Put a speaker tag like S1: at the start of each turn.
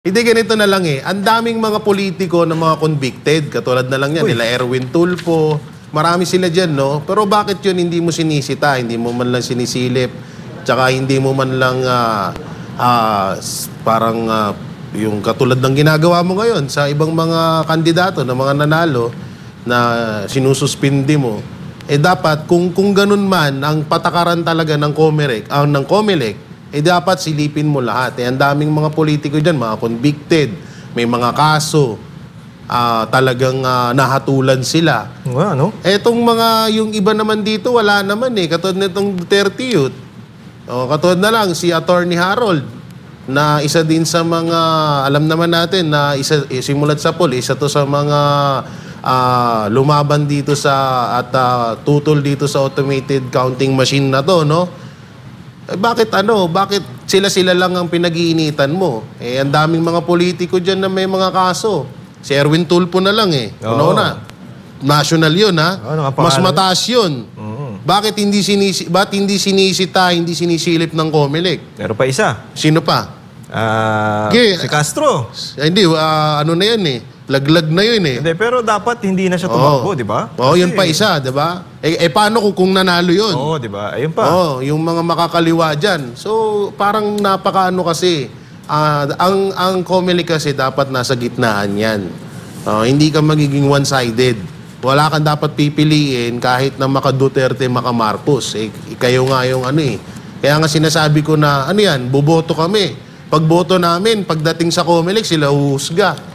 S1: Hindi, ganito na lang eh. Ang daming mga politiko na mga convicted. Katulad na lang yan, nila Erwin Tulfo. Marami sila dyan, no? Pero bakit yun hindi mo sinisita? Hindi mo man lang sinisilip. Tsaka hindi mo man lang yung katulad ng ginagawa mo ngayon sa ibang mga kandidato na mga nanalo na sinususpindi mo. Eh dapat, kung ganun man, ang patakaran talaga ng COMELEC, eh dapat silipin mo lahat. Eh, ang daming mga politiko dyan, mga convicted, may mga kaso, talagang nahatulan sila.
S2: Ano?
S1: Etong mga, yung iba naman dito, wala naman eh. Katulad nitong Duterte Youth. O, katulad na lang, si Attorney Harold, na isa din sa mga, alam naman natin, na simulat sa pool, isa to sa mga lumaban dito sa, at tutol dito sa automated counting machine na to, no? Bakit sila lang ang pinag-iinitan mo? Eh, ang daming mga politiko dyan na may mga kaso. Si Erwin Tulfo na lang eh. Una. National yun, ha? Mas mataas yun. Bakit hindi sinisita, hindi sinisilip ng COMELEC?
S2: Meron pa isa.
S1: Sino pa?
S2: Si Castro.
S1: Hindi, ano na yan eh. Laglag na yun eh.
S2: Hindi, pero dapat hindi na siya tumakbo, di ba?
S1: Oo, yun pa isa, di ba? Paano kung nanalo yun?
S2: Oo, di ba? Ayun pa.
S1: Oo, yung mga makakaliwa dyan. So, parang napakaano kasi, ang COMELEC kasi dapat nasa gitnaan yan. Hindi ka magiging one-sided. Wala kang dapat pipiliin kahit na maka-Duterte, maka-Marcos. Kayo nga yung ano eh. Kaya nga sinasabi ko na, ano yan, boboto kami. Pag boto namin, pagdating sa COMELEC, sila uhusga.